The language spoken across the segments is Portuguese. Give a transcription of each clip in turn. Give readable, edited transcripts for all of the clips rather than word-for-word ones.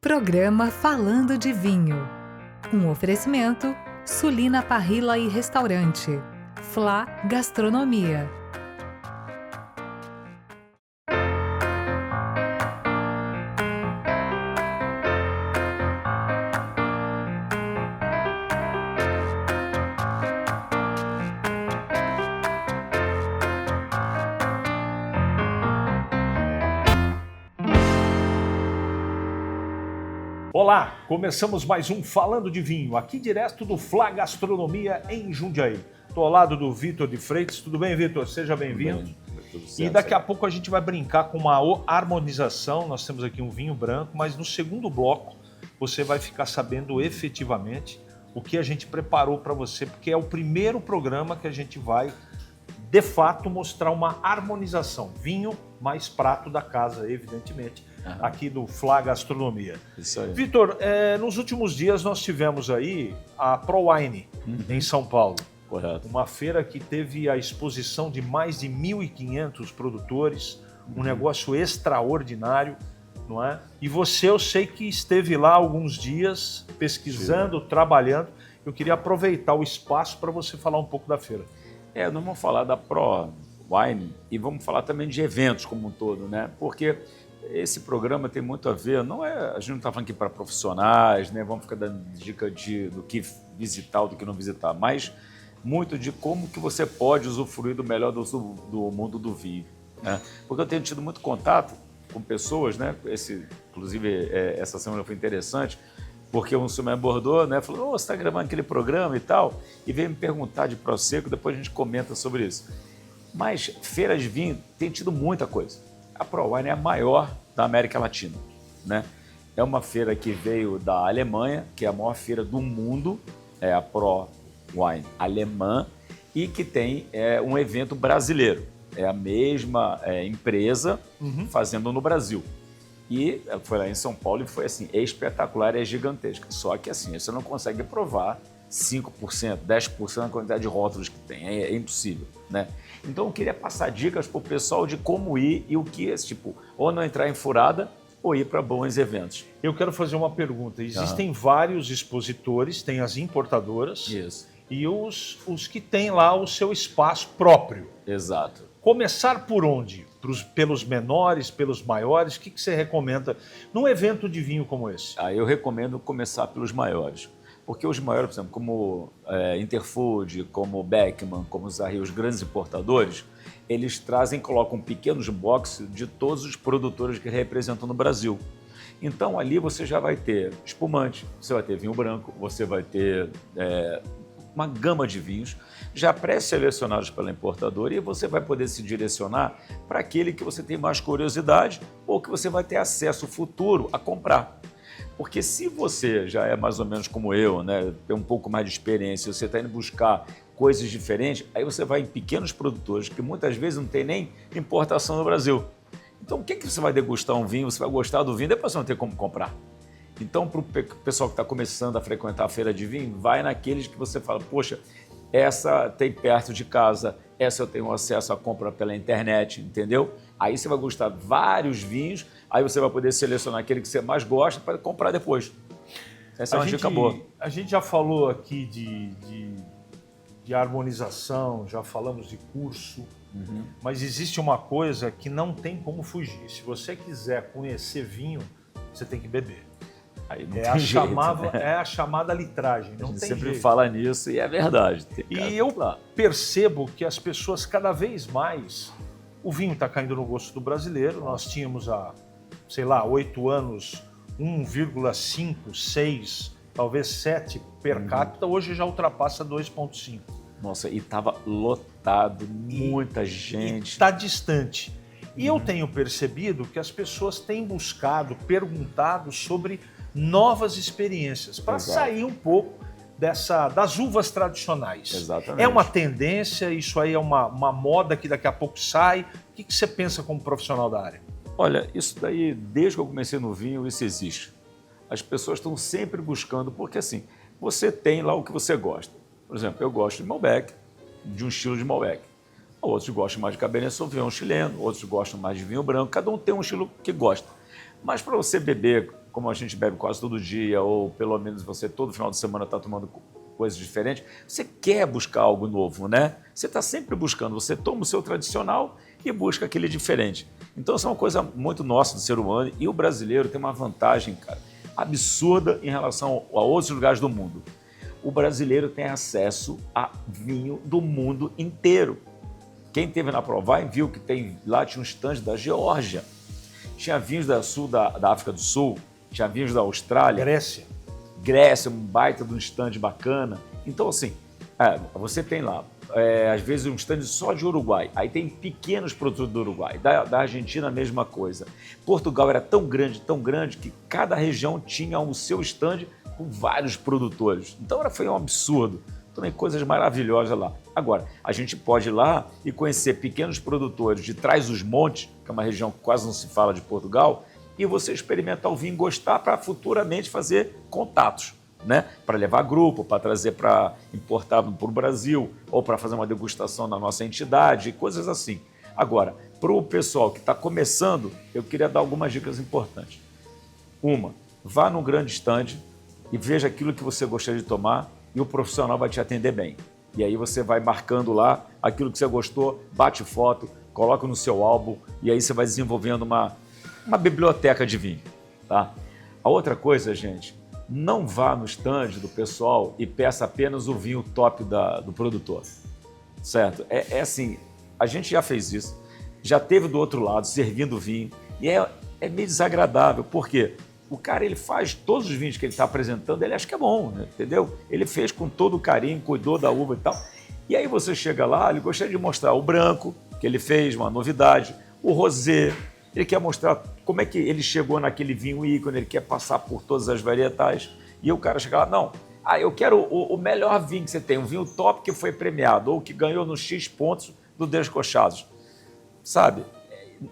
Programa Falando de Vinho. Um oferecimento, Sulina Parrilla e Restaurante. Flá Gastronomia. Olá, começamos mais um Falando de Vinho, aqui direto do Flá Gastronomia em Jundiaí. Estou ao lado do Vitor de Freitas. Tudo bem, Vitor? Seja bem-vindo. E daqui a pouco a gente vai brincar com uma harmonização. Nós temos aqui um vinho branco, mas no segundo bloco você vai ficar sabendo efetivamente o que a gente preparou para você, porque é o primeiro programa que a gente vai, de fato, mostrar uma harmonização. Vinho mais prato da casa, evidentemente, aqui do Flá Gastronomia. Isso aí. Vitor, nos últimos dias nós tivemos aí a ProWine em São Paulo. Correto. Uma feira que teve a exposição de mais de 1.500 produtores, um negócio extraordinário, não é? E você, eu sei que esteve lá alguns dias pesquisando, trabalhando. Eu queria aproveitar o espaço para você falar um pouco da feira. Nós vamos falar da ProWine e vamos falar também de eventos como um todo, né? Porque esse programa tem muito a ver, a gente não está falando aqui para profissionais, né? Vamos ficar dando dica do que visitar ou do que não visitar, mas muito de como que você pode usufruir do melhor do mundo do vinho, né? Porque eu tenho tido muito contato com pessoas, né? Inclusive, essa semana foi interessante, porque um senhor me abordou, né? Falou, você está gravando aquele programa e tal, e veio me perguntar de Prosecco, depois a gente comenta sobre isso. Mas feiras de vinho tem tido muita coisa. A ProWine é a maior da América Latina, né? É uma feira que veio da Alemanha, que é a maior feira do mundo, é a ProWine alemã, e que tem um evento brasileiro. É a mesma empresa fazendo no Brasil. E foi lá em São Paulo e foi assim, espetacular, gigantesca. Só que assim, você não consegue provar 5%, 10% da quantidade de rótulos que tem, é impossível, né? Então eu queria passar dicas para o pessoal de como ir e o que ou não entrar em furada ou ir para bons eventos. Eu quero fazer uma pergunta. Existem vários expositores, tem as importadoras. Isso. E os que têm lá o seu espaço próprio. Exato. Começar por onde? Pelos menores, pelos maiores? O que você recomenda num evento de vinho como esse? Eu recomendo começar pelos maiores. Porque os maiores, por exemplo, como Interfood, como Beckman, como Zahir, os grandes importadores, eles colocam pequenos boxes de todos os produtores que representam no Brasil. Então ali você já vai ter espumante, você vai ter vinho branco, você vai ter uma gama de vinhos já pré-selecionados pela importadora e você vai poder se direcionar para aquele que você tem mais curiosidade ou que você vai ter acesso futuro a comprar. Porque se você já é mais ou menos como eu, né, tem um pouco mais de experiência, você está indo buscar coisas diferentes, aí você vai em pequenos produtores que muitas vezes não tem nem importação no Brasil. Então, o que você vai degustar um vinho, você vai gostar do vinho, depois você não tem como comprar. Então, para o pessoal que está começando a frequentar a feira de vinho, vai naqueles que você fala, poxa, essa tem perto de casa, essa eu tenho acesso à compra pela internet, entendeu? Aí você vai gostar de vários vinhos, aí você vai poder selecionar aquele que você mais gosta para comprar depois. Essa é uma dica boa. A gente já falou aqui de harmonização, já falamos de curso, mas existe uma coisa que não tem como fugir. Se você quiser conhecer vinho, você tem que beber. Aí não tem jeito, né? É a chamada litragem, não tem jeito. A gente sempre fala nisso e é verdade. E eu percebo que as pessoas cada vez mais... O vinho está caindo no gosto do brasileiro. Nós tínhamos há, 8 anos, 1,5, 6, talvez 7 per capita. Hoje já ultrapassa 2,5. Nossa, e estava lotado, muita gente. Está distante. E eu tenho percebido que as pessoas têm buscado, perguntado sobre novas experiências, para sair um pouco das uvas tradicionais. Exatamente. É uma tendência, isso aí é uma moda que daqui a pouco sai. O que você pensa como profissional da área? Olha, isso daí, desde que eu comecei no vinho, isso existe. As pessoas estão sempre buscando, porque assim, você tem lá o que você gosta. Por exemplo, eu gosto de Malbec, de um estilo de Malbec. Outros gostam mais de Cabernet Sauvignon chileno, outros gostam mais de vinho branco, cada um tem um estilo que gosta. Mas para você beber como a gente bebe quase todo dia, ou pelo menos você todo final de semana está tomando coisas diferentes, você quer buscar algo novo, né? Você está sempre buscando, você toma o seu tradicional e busca aquele diferente. Então, isso é uma coisa muito nossa do ser humano, e o brasileiro tem uma vantagem, cara, absurda em relação a outros lugares do mundo. O brasileiro tem acesso a vinho do mundo inteiro. Quem esteve na ProWein viu que lá tinha um stand da Geórgia, tinha vinhos da África do Sul, tinha vinhos da Austrália. Grécia, um baita de um stand bacana. Então, assim, você tem lá, às vezes, um stand só de Uruguai. Aí tem pequenos produtores do Uruguai. Da Argentina, a mesma coisa. Portugal era tão grande, que cada região tinha o seu stand com vários produtores. Então, foi um absurdo. Também coisas maravilhosas lá. Agora, a gente pode ir lá e conhecer pequenos produtores de Trás-os-Montes, que é uma região que quase não se fala de Portugal, e você experimentar o vinho e gostar para futuramente fazer contatos, né? Para levar grupo, para trazer para importar para o Brasil, ou para fazer uma degustação na nossa entidade, coisas assim. Agora, para o pessoal que está começando, eu queria dar algumas dicas importantes. Vá num grande stand e veja aquilo que você gostaria de tomar e o profissional vai te atender bem. E aí você vai marcando lá aquilo que você gostou, bate foto, coloca no seu álbum e aí você vai desenvolvendo uma biblioteca de vinho, tá? A outra coisa, gente, não vá no stand do pessoal e peça apenas o vinho top do produtor, certo? É assim, a gente já fez isso, já teve do outro lado servindo vinho e é meio desagradável, porque o cara, ele faz todos os vinhos que ele está apresentando, ele acha que é bom, né? Entendeu? Ele fez com todo o carinho, cuidou da uva e tal, e aí você chega lá, ele gostaria de mostrar o branco, que ele fez, uma novidade, o rosé. Ele quer mostrar como é que ele chegou naquele vinho ícone, ele quer passar por todas as varietais. E o cara chega lá, não, eu quero o melhor vinho que você tem, um vinho top que foi premiado, ou que ganhou nos X pontos do Descochados. Sabe?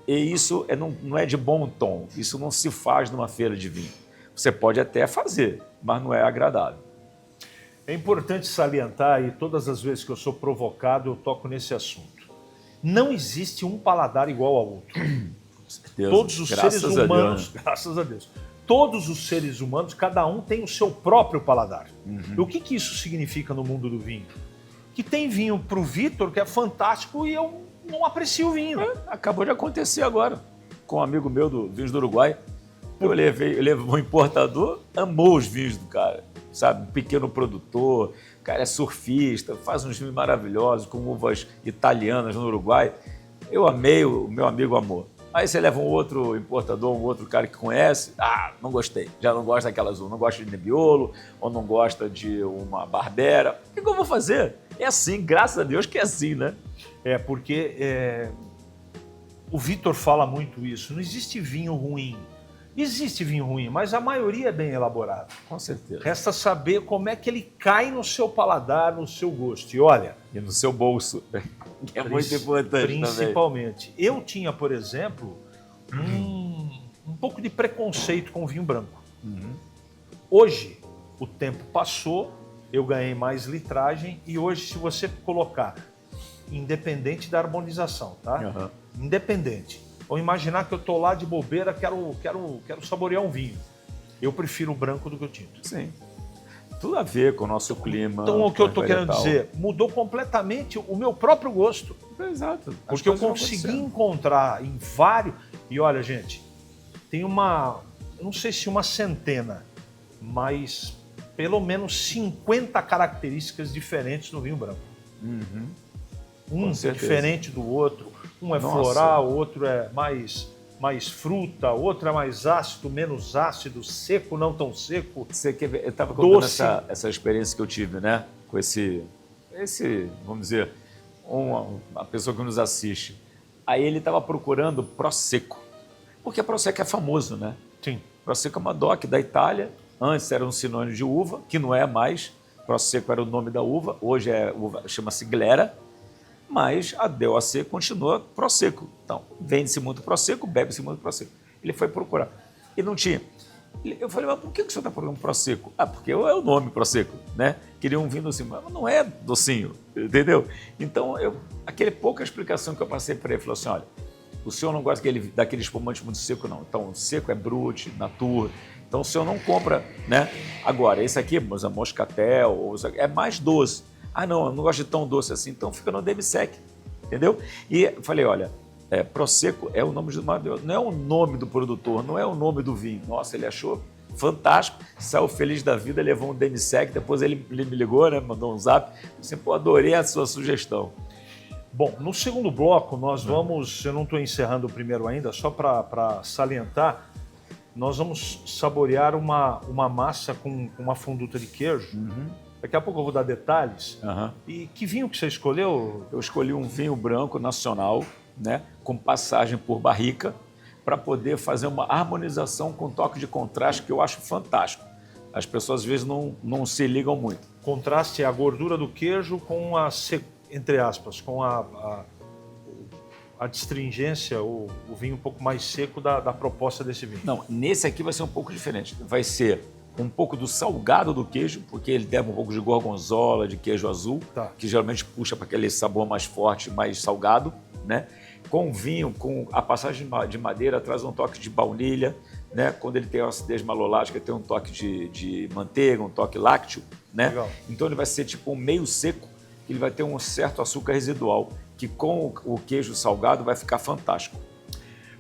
E isso não é de bom tom, isso não se faz numa feira de vinho. Você pode até fazer, mas não é agradável. É importante salientar, e todas as vezes que eu sou provocado, eu toco nesse assunto. Não existe um paladar igual ao outro. Todos os seres humanos, graças a Deus, todos os seres humanos, cada um tem o seu próprio paladar. E o que isso significa no mundo do vinho? Que tem vinho para o Vitor que é fantástico e eu não aprecio o vinho. Acabou de acontecer agora com um amigo meu do Vinhos do Uruguai. Eu levei um importador, amou os vinhos do cara, sabe? Um pequeno produtor, o cara é surfista, faz uns vinhos maravilhosos com uvas italianas no Uruguai. Eu amei, o meu amigo amou. Aí você leva um outro importador, um outro cara que conhece, não gostei, já não gosta daquelas uvas, não gosta de Nebbiolo, ou não gosta de uma Barbera. O que eu vou fazer? É assim, graças a Deus que é assim, né? Porque o Vitor fala muito isso, não existe vinho ruim. Existe vinho ruim, mas a maioria é bem elaborado. Com certeza. Resta saber como é que ele cai no seu paladar, no seu gosto. E olha... E no seu bolso. É muito importante principalmente. Também. Eu tinha, por exemplo, um pouco de preconceito com o vinho branco. Hoje, o tempo passou, eu ganhei mais litragem e hoje, se você colocar, independente da harmonização, tá? Independente. Ou imaginar que eu tô lá de bobeira, quero saborear um vinho. Eu prefiro o branco do que o tinto. Sim. Tudo a ver com o nosso clima. Então, o que eu tô querendo dizer, mudou completamente o meu próprio gosto. Exato. Porque eu consegui encontrar em vários... E olha, gente, tem eu não sei se uma centena, mas pelo menos 50 características diferentes no vinho branco. Um diferente do outro. Um é floral, o outro é mais fruta, o outro é mais ácido, menos ácido, seco, não tão seco. Eu estava contando essa experiência que eu tive, né? Com esse vamos dizer, uma pessoa que nos assiste. Aí ele estava procurando Prosecco, porque Prosecco é famoso, né? Sim. Prosecco é uma DOC da Itália, antes era um sinônimo de uva, que não é mais. Prosecco era o nome da uva, hoje chama-se Glera. Mas a DOC continua Prosecco. Então, vende-se muito Prosecco, bebe-se muito Prosecco. Ele foi procurar. E não tinha. Eu falei, mas por que o senhor está procurando Prosecco? Porque é o nome Prosecco, né? Queria um vinho docinho. Mas não é docinho, entendeu? Então, aquela pouca explicação que eu passei para ele, falou assim, olha, o senhor não gosta daquele espumante muito seco, não. Então, seco é Brut, Natur. Então, Então, o senhor não compra, né? Agora, esse aqui, moscatel, é mais doce. Ah, não, eu não gosto de tão doce assim, então fica no demi-sec, entendeu? E falei, olha, Prosecco é o nome de uma, não é o nome do produtor, não é o nome do vinho. Nossa, ele achou fantástico, saiu feliz da vida, levou um demi-sec, depois ele me ligou, né, mandou um zap, assim, pô, adorei a sua sugestão. Bom, no segundo bloco nós vamos, eu não estou encerrando o primeiro ainda, só para salientar, nós vamos saborear uma massa com uma funduta de queijo. Daqui a pouco eu vou dar detalhes. E que vinho que você escolheu? Eu escolhi um vinho branco nacional, né, com passagem por barrica, para poder fazer uma harmonização com toque de contraste que eu acho fantástico. As pessoas às vezes não se ligam muito. Contraste é a gordura do queijo com entre aspas, com a astringência, o vinho um pouco mais seco da proposta desse vinho. Não, nesse aqui vai ser um pouco diferente. Vai ser um pouco do salgado do queijo, porque ele leva um pouco de gorgonzola, de queijo azul, que geralmente puxa para aquele sabor mais forte, mais salgado, né? Com vinho, com a passagem de madeira, traz um toque de baunilha, né? Quando ele tem uma acidez malolática, tem um toque de manteiga, um toque lácteo, né? Legal. Então ele vai ser tipo um meio seco, ele vai ter um certo açúcar residual, que com o queijo salgado vai ficar fantástico.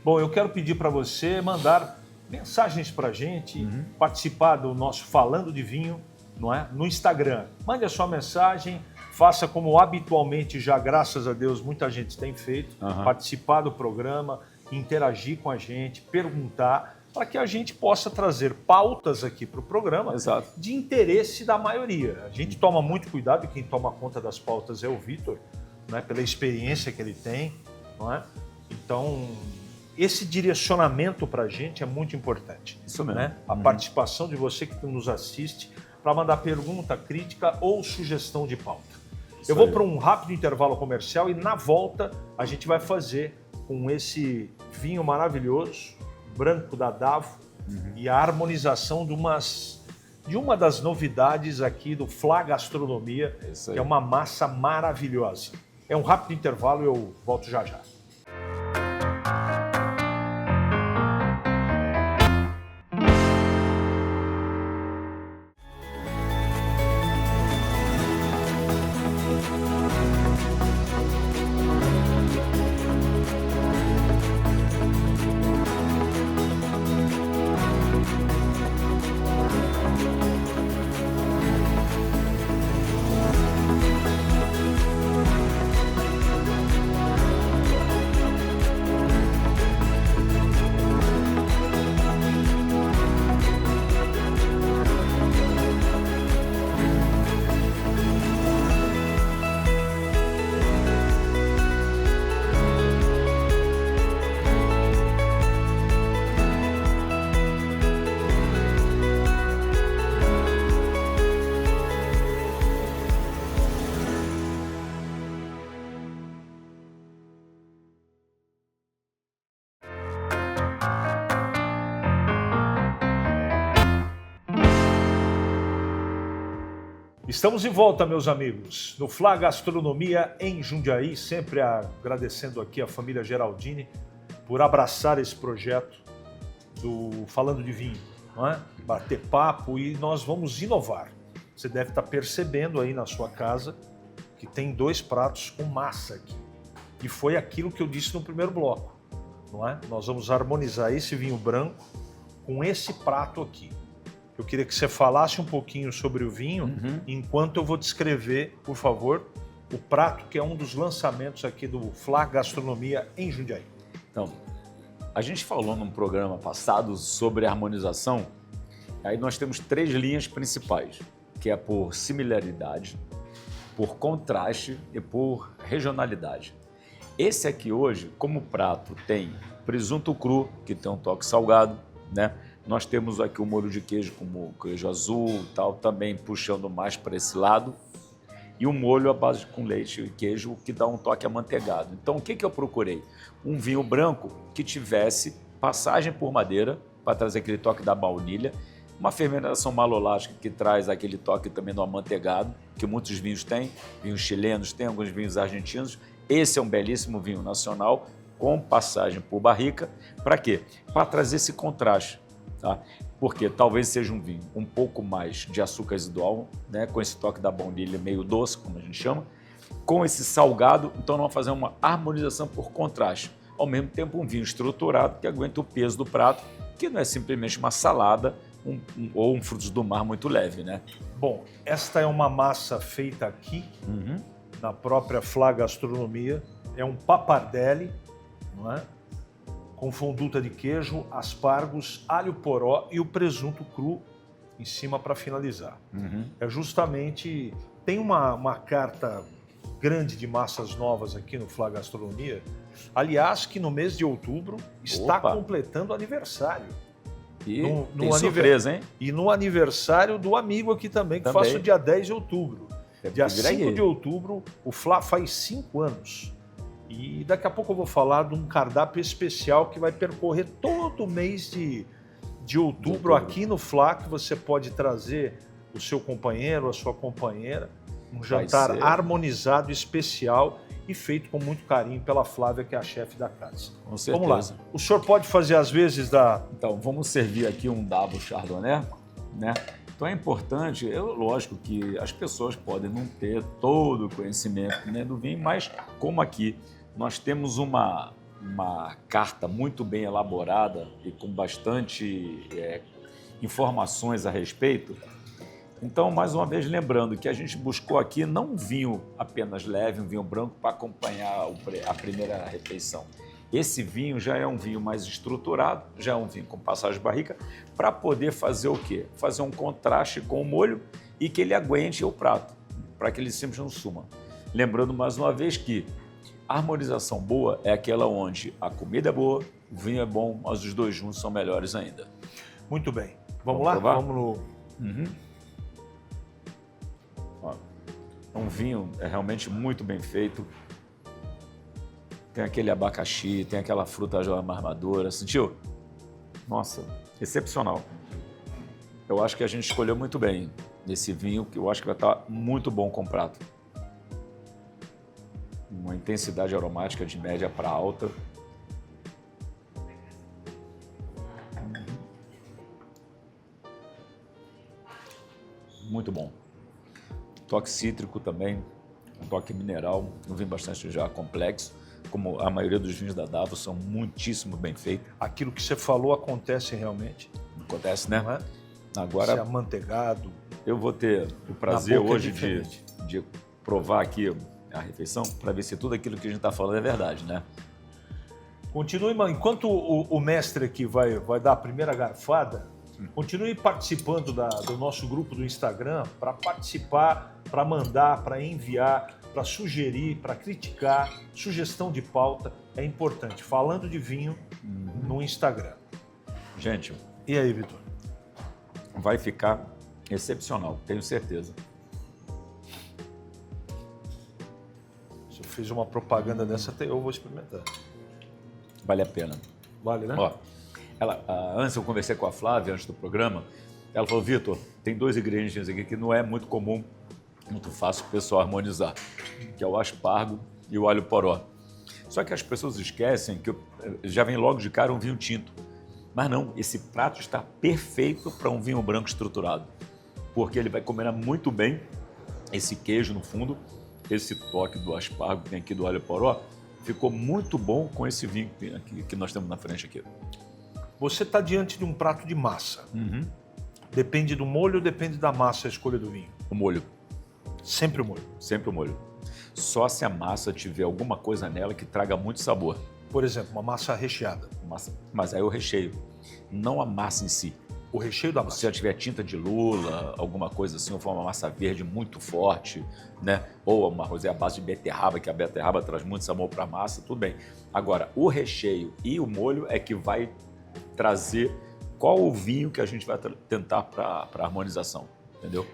Bom, eu quero pedir para você mandar mensagens para a gente, participar do nosso Falando de Vinho, não é? No Instagram. Mande a sua mensagem, faça como habitualmente já, graças a Deus, muita gente tem feito, participar do programa, interagir com a gente, perguntar, para que a gente possa trazer pautas aqui para o programa. Exato. De interesse da maioria. A gente toma muito cuidado e quem toma conta das pautas é o Vitor, né, pela experiência que ele tem, não é? Então, esse direcionamento para a gente é muito importante. Isso mesmo. Né? A participação de você que nos assiste para mandar pergunta, crítica ou sugestão de pauta. Eu vou para um rápido intervalo comercial e na volta a gente vai fazer com esse vinho maravilhoso, branco da Davo, e a harmonização de uma das novidades aqui do Flá Gastronomia, que é uma massa maravilhosa. É um rápido intervalo e eu volto já já. Estamos de volta, meus amigos, no Flá Gastronomia em Jundiaí, sempre agradecendo aqui a família Geraldini por abraçar esse projeto do Falando de Vinho, não é? Bater papo e nós vamos inovar. Você deve estar percebendo aí na sua casa que tem 2 pratos com massa aqui. E foi aquilo que eu disse no primeiro bloco, não é? Nós vamos harmonizar esse vinho branco com esse prato aqui. Eu queria que você falasse um pouquinho sobre o vinho, enquanto eu vou descrever, por favor, o prato que é um dos lançamentos aqui do Flá Gastronomia em Jundiaí. Então, a gente falou num programa passado sobre harmonização, aí nós temos 3 linhas principais, que é por similaridade, por contraste e por regionalidade. Esse aqui hoje, como prato, tem presunto cru, que tem um toque salgado, né? Nós temos aqui o molho de queijo como queijo azul e tal, também puxando mais para esse lado. E o molho à base com leite e queijo, que dá um toque amanteigado. Então, o que eu procurei? Um vinho branco que tivesse passagem por madeira, para trazer aquele toque da baunilha, uma fermentação malolástica que traz aquele toque também do amanteigado, que muitos vinhos têm, vinhos chilenos têm, alguns vinhos argentinos. Esse é um belíssimo vinho nacional, com passagem por barrica. Para quê? Para trazer esse contraste. tá? Porque talvez seja um vinho um pouco mais de açúcar residual, né? Com esse toque da baunilha meio doce, como a gente chama, com esse salgado, então nós vamos fazer uma harmonização por contraste. Ao mesmo tempo, um vinho estruturado que aguenta o peso do prato, que não é simplesmente uma salada ou um frutos do mar muito leve, né? Bom, esta é uma massa feita aqui, na própria Flá Gastronomia. É um pappardelle, não é? Com fonduta de queijo, aspargos, alho poró e o presunto cru em cima para finalizar. É justamente... Tem uma carta grande de massas novas aqui no Flá Gastronomia. Aliás, que no mês de outubro está completando aniversário. E tem surpresa, hein? E no aniversário do amigo aqui também, que faço dia 10 de outubro. Dia 5 de outubro, o Flá faz 5 anos. E daqui a pouco eu vou falar de um cardápio especial que vai percorrer todo o mês de outubro aqui no Flá, que você pode trazer o seu companheiro, a sua companheira, um jantar harmonizado, especial e feito com muito carinho pela Flávia, que é a chefe da casa. Com certeza. Vamos lá. O senhor pode fazer as vezes da... Então, vamos servir aqui um Davo Chardonnay, né? Então é importante, lógico que as pessoas podem não ter todo o conhecimento, né, do vinho, mas como aqui nós temos uma carta muito bem elaborada e com bastante informações a respeito, então, mais uma vez, lembrando que a gente buscou aqui não um vinho apenas leve, um vinho branco para acompanhar a primeira refeição. Esse vinho já é um vinho mais estruturado, já é um vinho com passagem de barrica, para poder fazer o quê? Fazer um contraste com o molho e que ele aguente o prato, para que ele sempre não suma. Lembrando mais uma vez que a harmonização boa é aquela onde a comida é boa, o vinho é bom, mas os dois juntos são melhores ainda. Muito bem. Vamos lá? Provar? Vamos no... Um vinho realmente muito bem feito. Tem aquele abacaxi, tem aquela fruta mais madura. Sentiu? Nossa, excepcional. Eu acho que a gente escolheu muito bem esse vinho, que eu acho que vai estar muito bom com o prato. Uma intensidade aromática de média para alta. Muito bom. Toque cítrico também, um toque mineral, um vinho bastante já complexo, como a maioria dos vinhos da Davo são muitíssimo bem feitos. Aquilo que você falou acontece realmente. Acontece, né? Não é? Agora, se é amanteigado. Eu vou ter o prazer hoje de provar aqui a refeição para ver se tudo aquilo que a gente está falando é verdade, né? Continue, enquanto o mestre aqui vai dar a primeira garfada, continue participando do nosso grupo do Instagram para participar, para mandar, para enviar, para sugerir, para criticar, sugestão de pauta é importante. Falando de vinho no Instagram. Gente, e aí, Vitor? Vai ficar excepcional, tenho certeza. Se eu fiz uma propaganda dessa, até eu vou experimentar. Vale a pena. Vale, né? Ó, antes eu conversei com a Flávia, antes do programa, ela falou, Vitor, tem 2 ingredientes aqui que não é muito comum, muito fácil o pessoal harmonizar, que é o aspargo e o alho poró. Só que as pessoas esquecem que já vem logo de cara um vinho tinto. Mas não, esse prato está perfeito para um vinho branco estruturado, porque ele vai combinar muito bem esse queijo no fundo, esse toque do aspargo que tem aqui do alho poró, ficou muito bom com esse vinho que nós temos na frente aqui. Você está diante de um prato de massa. Depende do molho ou depende da massa a escolha do vinho? O molho. Sempre o molho? Sempre o molho. Só se a massa tiver alguma coisa nela que traga muito sabor. Por exemplo, uma massa recheada. Mas aí o recheio, não a massa em si. O recheio da massa. Se já tiver tinta de lula, alguma coisa assim, ou for uma massa verde muito forte, né? Ou uma rosé à base de beterraba, que a beterraba traz muito sabor para a massa, tudo bem. Agora, o recheio e o molho é que vai trazer qual o vinho que a gente vai tentar para harmonização, entendeu?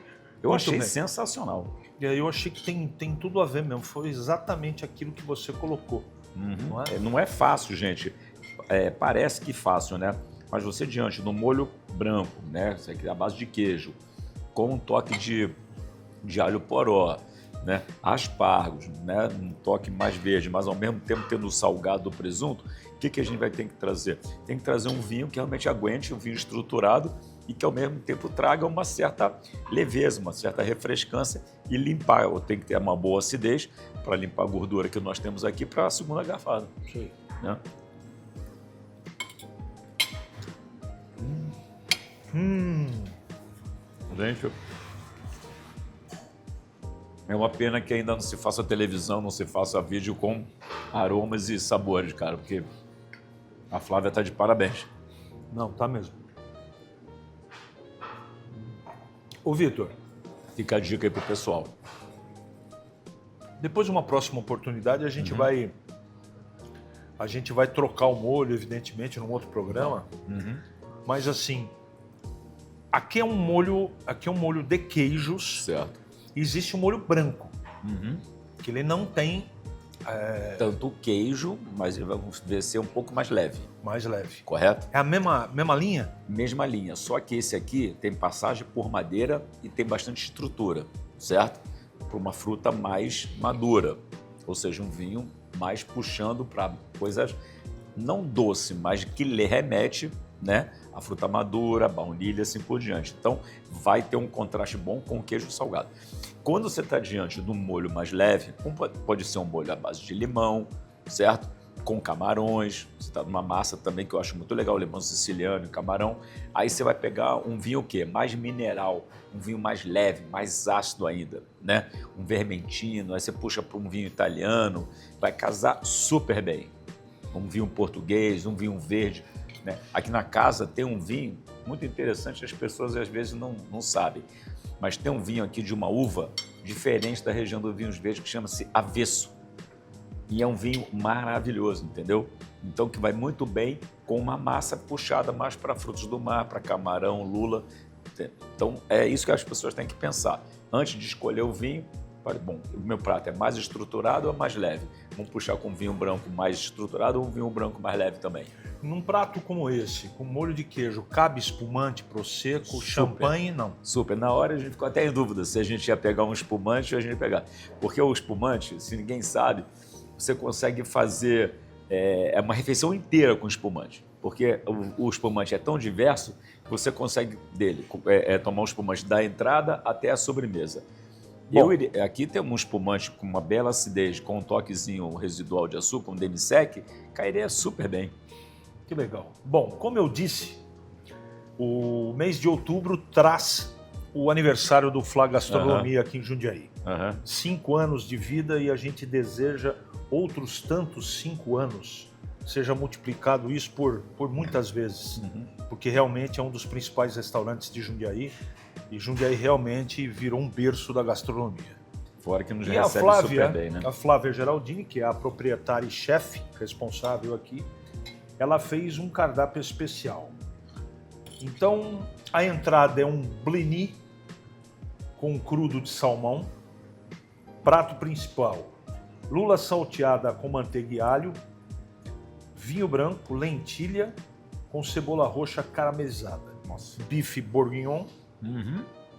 Eu achei sensacional. E aí eu achei que tem tudo a ver mesmo, foi exatamente aquilo que você colocou. Não é? Não é fácil, gente. Parece que fácil, né? Mas você diante do molho branco, né? Isso aqui é a base de queijo, com um toque de alho poró, né? Aspargos, né? Um toque mais verde, mas ao mesmo tempo tendo o salgado do presunto, o que a gente vai ter que trazer? Tem que trazer um vinho que realmente aguente, um vinho estruturado e que ao mesmo tempo traga uma certa leveza, uma certa refrescância e limpar. Ou tem que ter uma boa acidez para limpar a gordura que nós temos aqui para a segunda garfada. Sim. Né? Gente, é uma pena que ainda não se faça televisão, não se faça vídeo com aromas e sabores, cara, porque a Flávia está de parabéns. Não, tá mesmo. Ô, Vitor. Fica a dica aí pro pessoal. Depois de uma próxima oportunidade, a gente vai trocar o molho, evidentemente, num outro programa. Mas assim, aqui é um molho de queijos. Certo. Existe um molho branco, que ele não tem tanto o queijo, mas ele vai ser um pouco mais leve. Mais leve. Correto? É a mesma linha? Mesma linha, só que esse aqui tem passagem por madeira e tem bastante estrutura, certo? Para uma fruta mais madura, ou seja, um vinho mais puxando para coisas não doce, mas que lhe remete, né, a fruta madura, a baunilha, assim por diante. Então, vai ter um contraste bom com o queijo salgado. Quando você está diante de um molho mais leve, pode ser um molho à base de limão, certo? Com camarões, você está numa massa também que eu acho muito legal, limão siciliano e camarão. Aí você vai pegar um vinho o quê? Mais mineral, um vinho mais leve, mais ácido ainda, né? Um vermentino, aí você puxa para um vinho italiano, vai casar super bem. Um vinho português, um vinho verde, né? Aqui na casa tem um vinho muito interessante, as pessoas às vezes não sabem, mas tem um vinho aqui de uma uva diferente da região dos vinhos verdes que chama-se Avesso. E é um vinho maravilhoso, entendeu? Então que vai muito bem com uma massa puxada mais para frutos do mar, para camarão, lula. Então é isso que as pessoas têm que pensar. Antes de escolher o vinho, bom, o meu prato é mais estruturado ou mais leve? Vamos puxar com um vinho branco mais estruturado ou um vinho branco mais leve também? Num prato como esse, com molho de queijo, cabe espumante, prosecco, Super. champanhe? Não. Super. Na hora a gente ficou até em dúvida se a gente ia pegar um espumante ou a gente ia pegar. Porque o espumante, se ninguém sabe, você consegue fazer uma refeição inteira com espumante. Porque o espumante é tão diverso que você consegue dele tomar um espumante da entrada até a sobremesa. Bom, Aqui tem um espumante com uma bela acidez, com um toquezinho residual de açúcar, um demi-sec, cairia super bem. Que legal. Bom, como eu disse, o mês de outubro traz o aniversário do Flá Gastronomia aqui em Jundiaí. 5 anos de vida e a gente deseja outros tantos 5 anos. Seja multiplicado isso por muitas vezes, porque realmente é um dos principais restaurantes de Jundiaí e Jundiaí realmente virou um berço da gastronomia. Fora que nos E recebe super bem, né? a Flávia Geraldini, que é a proprietária e chefe responsável aqui, ela fez um cardápio especial. Então, a entrada é um blini com crudo de salmão. Prato principal, lula salteada com manteiga e alho, vinho branco, lentilha com cebola roxa caramelizada. Nossa. Bife bourguignon,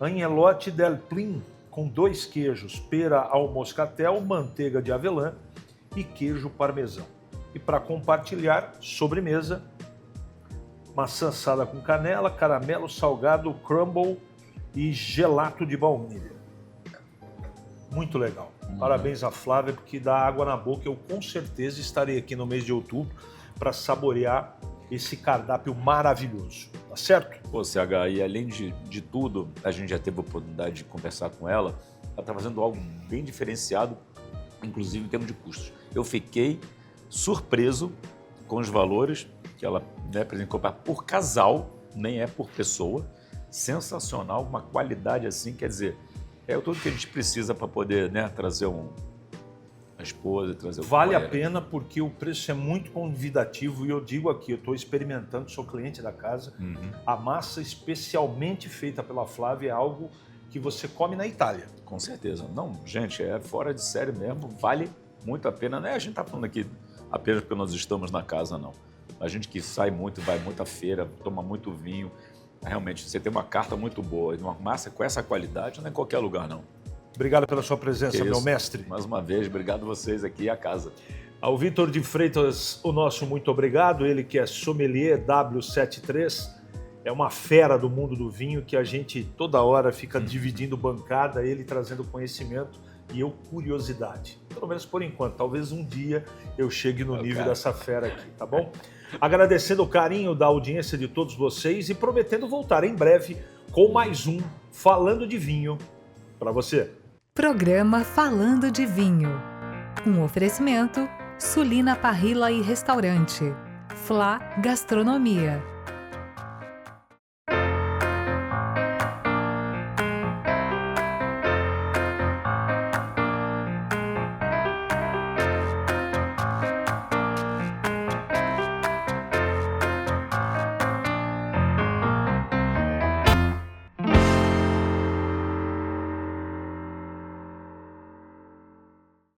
agnelote del plin com 2 queijos, pera ao moscatel, manteiga de avelã e queijo parmesão. E para compartilhar, sobremesa, maçã assada com canela, caramelo salgado, crumble e gelato de baunilha. Muito legal. Parabéns à Flávia, porque dá água na boca. Eu com certeza estarei aqui no mês de outubro para saborear esse cardápio maravilhoso. Tá certo? Pô, CH, e além de tudo, a gente já teve a oportunidade de conversar com ela. Ela está fazendo algo bem diferenciado, inclusive em termos de custos. Eu fiquei surpreso com os valores que ela apresentou por casal, nem é por pessoa. Sensacional, uma qualidade assim, quer dizer, é tudo que a gente precisa para poder trazer a esposa, trazer o Vale companheiro. a pena porque o preço é muito convidativo e eu digo aqui, eu estou experimentando, sou cliente da casa, a massa especialmente feita pela Flávia é algo que você come na Itália. Com certeza. Não, gente, é fora de série mesmo, vale muito a pena. Não é a gente está falando aqui apenas porque nós estamos na casa, não. A gente que sai muito, vai muito à feira, toma muito vinho. Realmente, você tem uma carta muito boa, uma massa com essa qualidade, não é em qualquer lugar, não. Obrigado pela sua presença, meu mestre. Mais uma vez, obrigado a vocês aqui à casa. Ao Vitor de Freitas, o nosso muito obrigado. Ele que é sommelier W73, é uma fera do mundo do vinho que a gente toda hora fica dividindo bancada, ele trazendo conhecimento e eu curiosidade. Pelo menos por enquanto, talvez um dia eu chegue no nível dessa fera aqui, tá bom? Agradecendo o carinho da audiência de todos vocês e prometendo voltar em breve com mais um Falando de Vinho para você. Programa Falando de Vinho. Um oferecimento Sulina Parrilla e Restaurante. Flá Gastronomia.